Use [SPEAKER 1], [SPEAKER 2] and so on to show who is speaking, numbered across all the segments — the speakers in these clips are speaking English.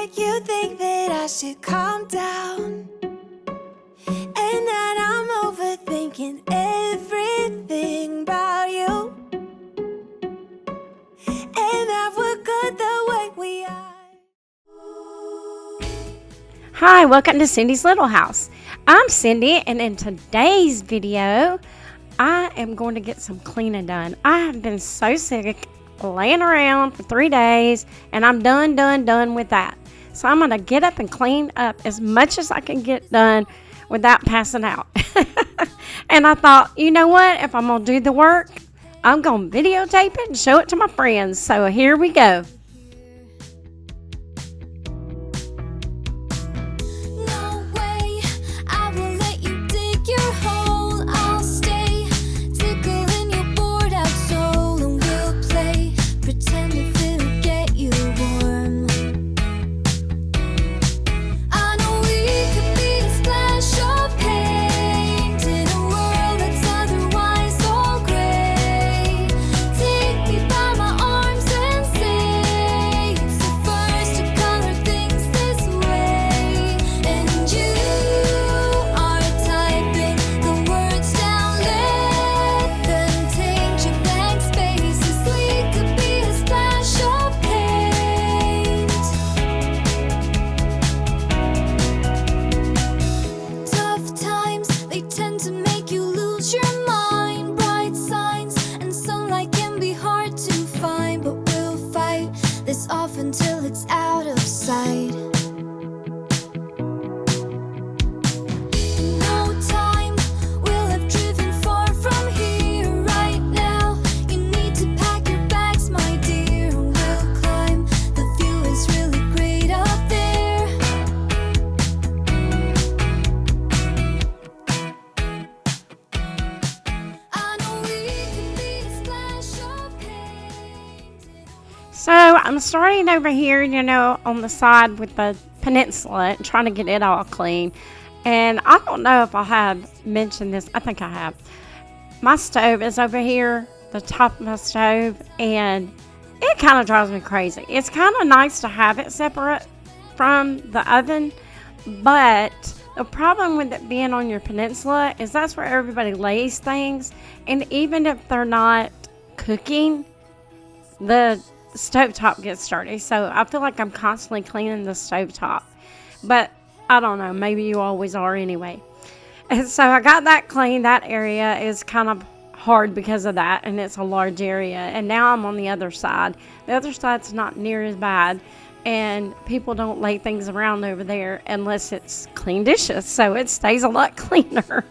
[SPEAKER 1] make you think that I should calm down, and that I'm overthinking everything about you, and that we're good the way we are.
[SPEAKER 2] Hi, welcome to Cindy's Little House. I'm Cindy, and in today's video, I am going to get some cleaning done. I have been so sick, laying around for 3 days, and I'm done with that. So I'm going to get up and clean up as much as I can get done without passing out. And I thought, you know what? If I'm going to do the work, I'm going to videotape it and show it to my friends. So here we go.
[SPEAKER 1] Until it's out of sight. No time, we'll have driven far from here. Right now, you need to pack your bags, my dear. We'll climb, the view is really great up there. I know we could be a splash of paint.
[SPEAKER 2] So I'm starting over here, on the side with the peninsula and trying to get it all clean. And I don't know if I have mentioned this. I think I have. My stove is over here, the top of my stove, and it kind of drives me crazy. It's kind of nice to have it separate from the oven, but the problem with it being on your peninsula is that's where everybody lays things. And even if they're not cooking, the stovetop gets dirty, so I feel like I'm constantly cleaning the stovetop, but I don't know, maybe you always are anyway. And so I got that clean. That area is kind of hard because of that, and it's a large area. And now I'm on the other side. The other side's not near as bad, and people don't lay things around over there unless it's clean dishes, so it stays a lot cleaner.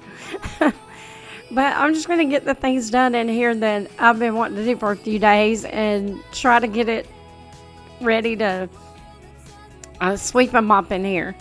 [SPEAKER 2] But I'm just going to get the things done in here that I've been wanting to do for a few days and try to get it ready to sweep and mop in here.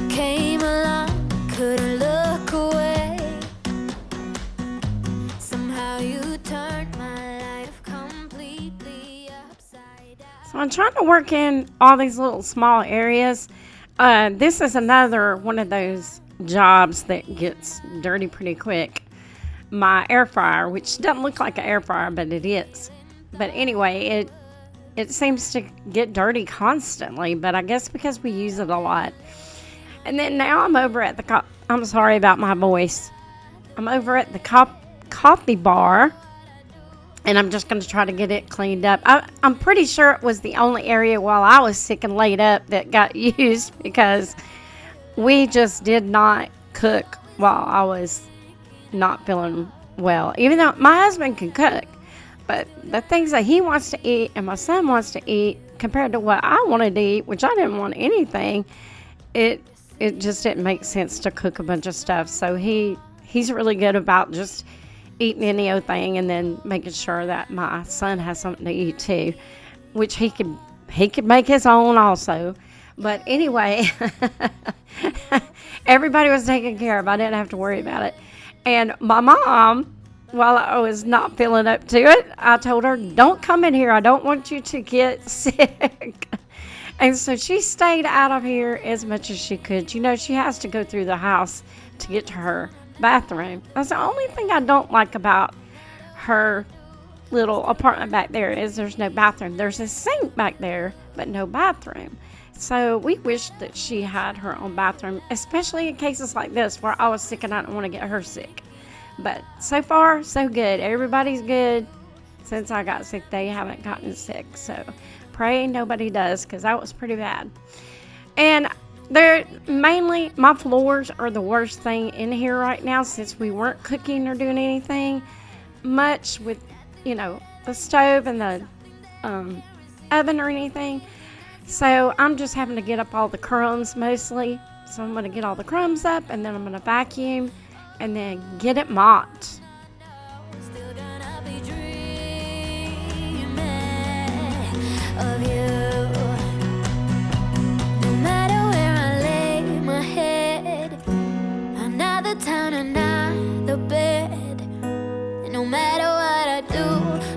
[SPEAKER 1] Came along, couldn't look away. Somehow you turned my life completely upside down.
[SPEAKER 2] So I'm trying to work in all these little small areas. This is another one of those jobs that gets dirty pretty quick. My air fryer, which doesn't look like an air fryer, but it is. But anyway, it seems to get dirty constantly, but I guess because we use it a lot. And then now I'm over at the I'm sorry about my voice. I'm over at the coffee bar, and I'm just going to try to get it cleaned up. I'm pretty sure it was the only area while I was sick and laid up that got used, because we just did not cook while I was not feeling well. Even though my husband can cook, but the things that he wants to eat and my son wants to eat compared to what I wanted to eat, which I didn't want anything, it it just didn't make sense to cook a bunch of stuff. So he's really good about just eating any old thing and then making sure that my son has something to eat too, which he could make his own also. But anyway, everybody was taken care of. I didn't have to worry about it. And my mom, while I was not feeling up to it, I told her, "Don't come in here. I don't want you to get sick." And so she stayed out of here as much as she could. You know, she has to go through the house to get to her bathroom. That's the only thing I don't like about her little apartment back there is there's no bathroom. There's a sink back there, but no bathroom. So we wish that she had her own bathroom, especially in cases like this where I was sick and I don't want to get her sick. But so far, so good. Everybody's good. Since I got sick, they haven't gotten sick. So pray nobody does, because that was pretty bad. And they're mainly, my floors are the worst thing in here right now, since we weren't cooking or doing anything much with, the stove and the oven or anything. So I'm just having to get up all the crumbs mostly. So I'm going to get all the crumbs up, and then I'm going to vacuum and then get it mopped.
[SPEAKER 1] Still gonna be dreaming of you. No matter where I lay my head, another town, another bed. And no matter what I do,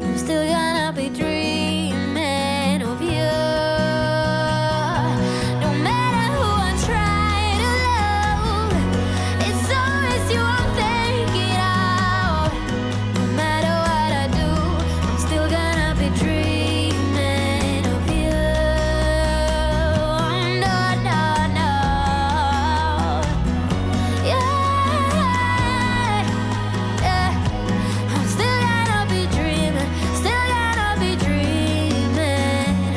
[SPEAKER 1] I'm still gonna be dreaming of you. No matter who I try to love, it's always you I'm thinking of. No matter what I do, I'm still gonna be dreaming of you. No, no, no. Yeah, yeah. I'm still gonna be dreaming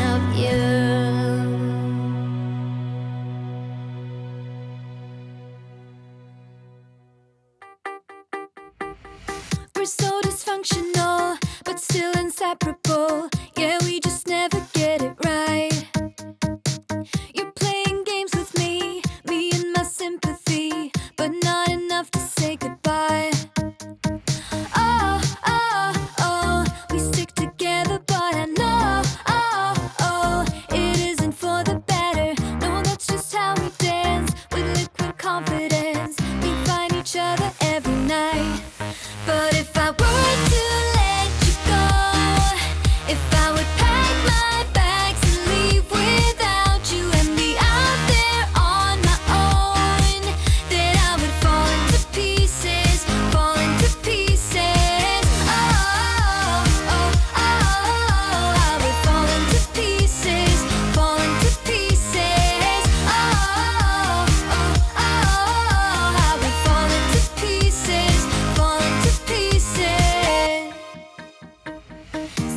[SPEAKER 1] of you. We're so dysfunctional, but still inseparable. Yeah, we just never get it right. You're playing games with me and my sympathy, but not enough to say goodbye. Oh, oh, oh, we stick together, but I know, oh, oh, it isn't for the better. No, that's just how we dance, with liquid confidence. We find each other every night. But if I were to let you go, if I would pack my bags and leave without you and be out there on my own, then I would fall into pieces, fall into pieces. Oh, oh, oh, I would fall into pieces, fall into pieces. Oh, oh, oh, I would fall into pieces, fall into pieces.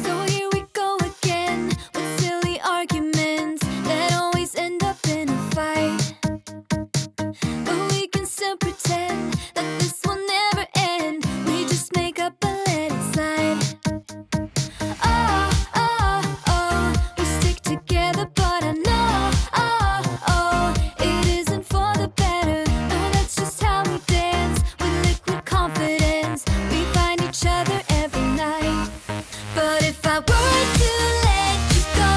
[SPEAKER 1] So here we go again, with silly arguments that always end up in a fight. But we can still pretend that this will never end. We just make up and let it slide. Oh, oh, oh, we stick together, but I know, oh, oh, it isn't for the better. No, that's just how we dance, with liquid confidence. We find each other every night. But if I were to let you go,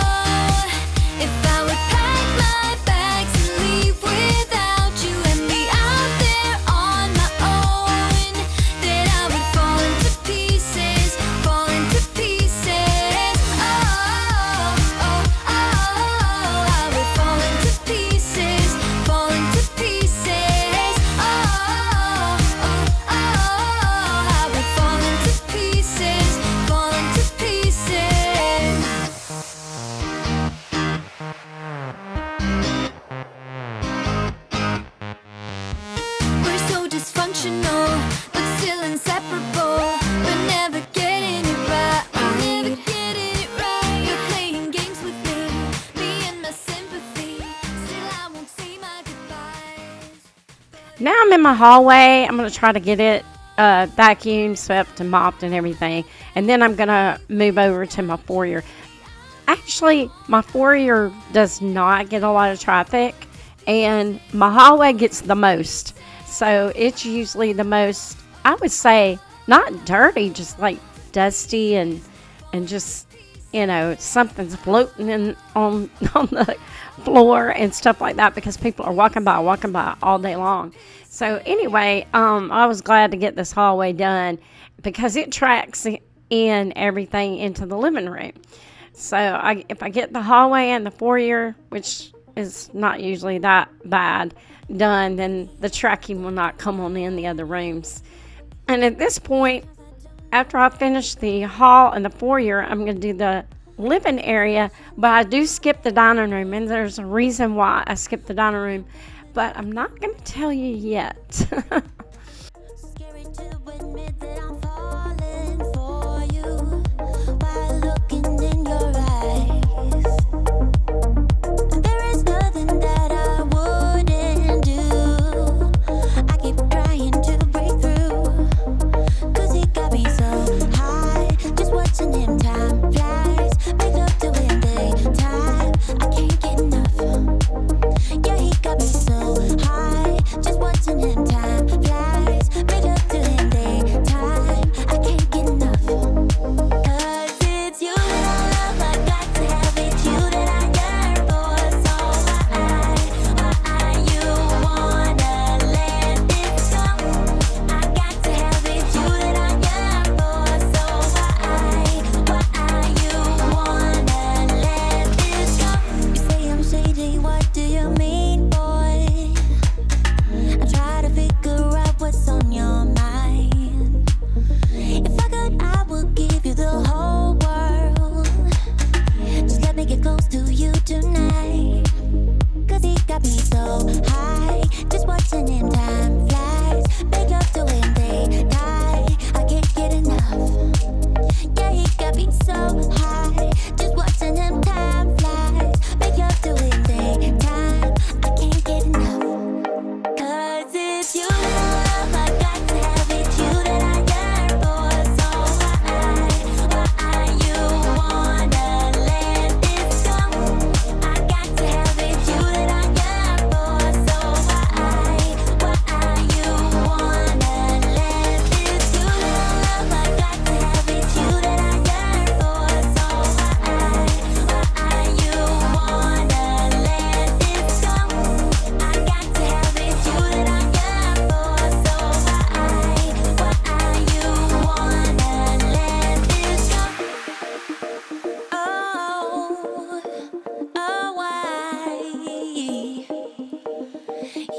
[SPEAKER 1] if I would pack my bags and leave without you and be out there on my own, then I would fall into pieces, fall into pieces. Oh, oh, oh, I would fall into pieces, fall into pieces. Oh, oh, oh, I would fall into pieces, fall into pieces. We're so dysfunctional, but still inseparable. We're never getting it right. We're never getting it right. You're playing games with me and my sympathy. Still, I won't say my goodbyes.
[SPEAKER 2] Now I'm in my hallway. I'm going to try to get it vacuumed, swept, and mopped and everything. And then I'm going to move over to my foyer. Actually, my foyer does not get a lot of traffic. and my hallway gets the most. So it's usually the most, I would say, not dirty, just like dusty and just, something's floating on on the floor and stuff like that because people are walking by all day long. So anyway, I was glad to get this hallway done because it tracks in everything into the living room. So if I get the hallway and the foyer, which is not usually that bad, done, then the tracking will not come on in the other rooms. And at this point, after I finish the hall and the foyer, I'm going to do the living area, but I do skip the dining room, and there's a reason why I skip the dining room, but I'm not going to tell you yet.
[SPEAKER 1] Scary to admit that I'm falling for you while looking in your eyes. And there is nothing that I wouldn't do. I keep trying to break through, 'cause he got me so high, just watching him time flies. Make love to him daytime, I can't get enough. Yeah, he got me so high, just watching him time flies. Make love to him daytime, I can't get enough. 'Cause it's you that I love, I got to have it. You that I yearn for, so why you wanna let this go? I got to have it. You that I yearn for, so why you wanna let this go? You say I'm shady, what do you mean, boy? I try to figure out what's on your mind. If I could, I would give you the whole world. Just let me get close to you tonight. 'Cause he got me so high, just watching him time flies. Make love to him daytime, I can't get enough. Yeah, he got me so high, just watching him time flies. Make love to him daytime, I can't get enough. 'Cause it's you that I love, I got to have it. You that I yearn for, so why you wanna let this go? I got to have it. You that I yearn for, so why you wanna let this? You that I love, I got to have it. You that I yearn for, so why you wanna let this go? I got to have it. You that I yearn for, so why you wanna let this go? Why?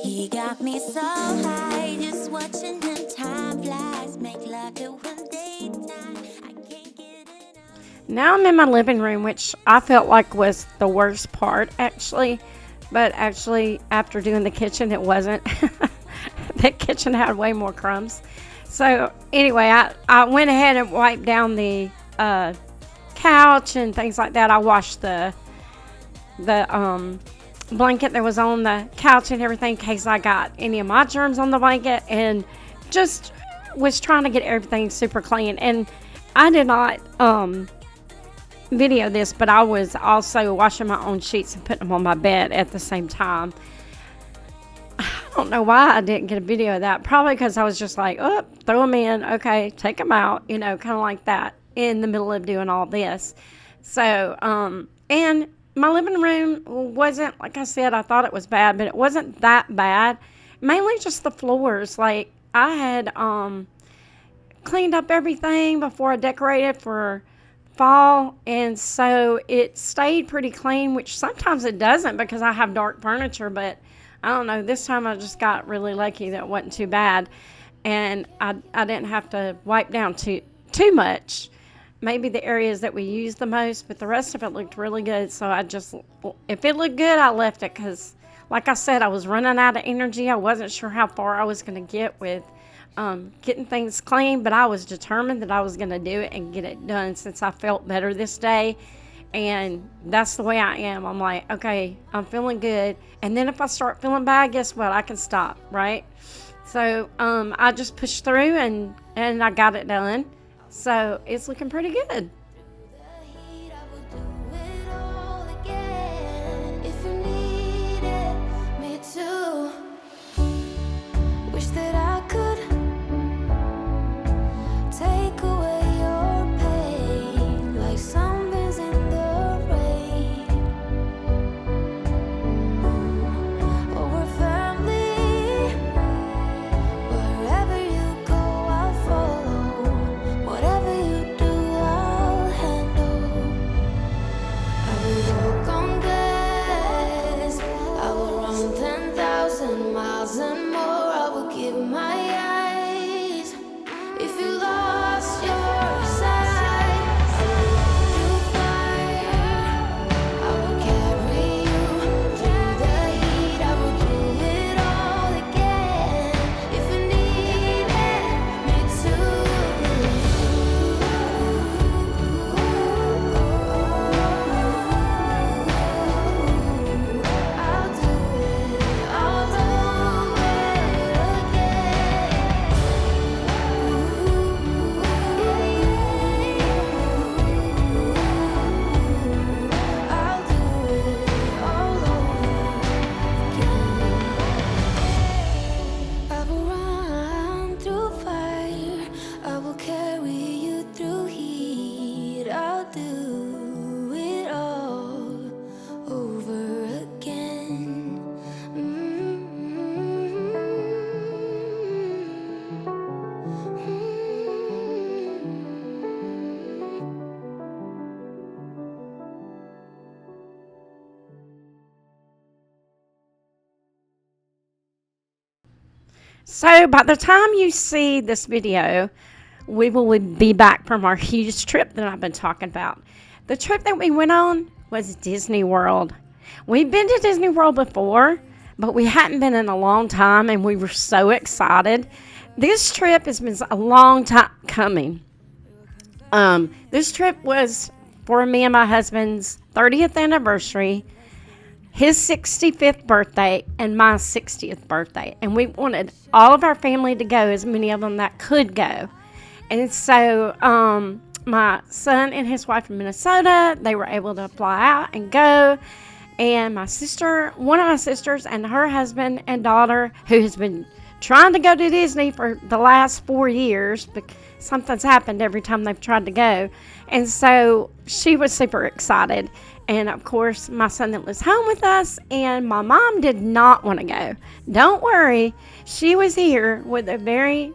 [SPEAKER 1] He got me so high, just watching him time flies. Make love to him daytime, I can't get enough.
[SPEAKER 2] Now I'm in my living room, which I felt like was the worst part, actually. But actually, after doing the kitchen, it wasn't. The kitchen had way more crumbs. So anyway, I went ahead and wiped down the couch and things like that. I washed the blanket that was on the couch and everything in case I got any of my germs on the blanket, and just was trying to get everything super clean. And I did not video this, but I was also washing my own sheets and putting them on my bed at the same time. I don't know why I didn't get a video of that. Probably because I was just like, oh, throw them in, okay, take them out, kind of like that in the middle of doing all this. So, and my living room wasn't, like I said, I thought it was bad, but it wasn't that bad. Mainly just the floors. Like, I had cleaned up everything before I decorated for fall, and so it stayed pretty clean, which sometimes it doesn't because I have dark furniture, but I don't know, this time I just got really lucky that it wasn't too bad, and I didn't have to wipe down too much. Maybe the areas that we used the most, but the rest of it looked really good. So if it looked good, I left it because, like I said, I was running out of energy. I wasn't sure how far I was going to get with getting things clean, but I was determined that I was going to do it and get it done since I felt better this day. And that's the way I am. I'm like, okay, I'm feeling good. And then if I start feeling bad, guess what? I can stop, right? So I just pushed through and I got it done. So it's looking pretty good.
[SPEAKER 1] Heat, I would do it all again. If you needed me
[SPEAKER 2] So by the time you see this video, we will be back from our huge trip that I've been talking about. The trip that we went on was Disney World. We've been to Disney World before, but we hadn't been in a long time, and we were so excited. This trip has been a long time coming. This trip was for me and my husband's 30th anniversary, his 65th birthday, and my 60th birthday. And we wanted all of our family to go, as many of them that could go. And so my son and his wife from Minnesota, they were able to fly out and go. And my sister, one of my sisters, and her husband and daughter, who has been trying to go to Disney for the last 4 years, but something's happened every time they've tried to go. And so she was super excited. And of course, my son that lives home with us, and my mom did not want to go. Don't worry, she was here with a very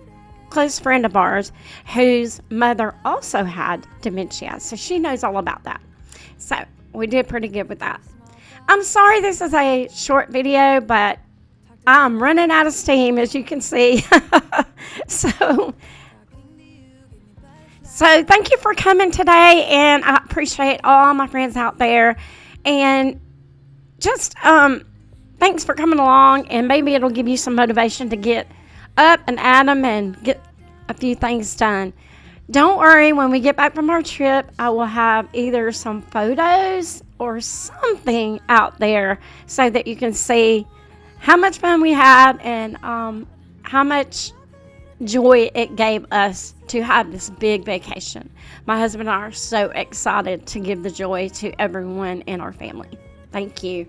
[SPEAKER 2] close friend of ours whose mother also had dementia, so she knows all about that. So we did pretty good with that. I'm sorry this is a short video, but I'm running out of steam, as you can see. So thank you for coming today, and I appreciate all my friends out there. And just thanks for coming along, and maybe it'll give you some motivation to get up and at 'em and get a few things done. Don't worry, when we get back from our trip, I will have either some photos or something out there so that you can see how much fun we had and how much joy it gave us to have this big vacation. My husband and I are so excited to give the joy to everyone in our family. Thank you.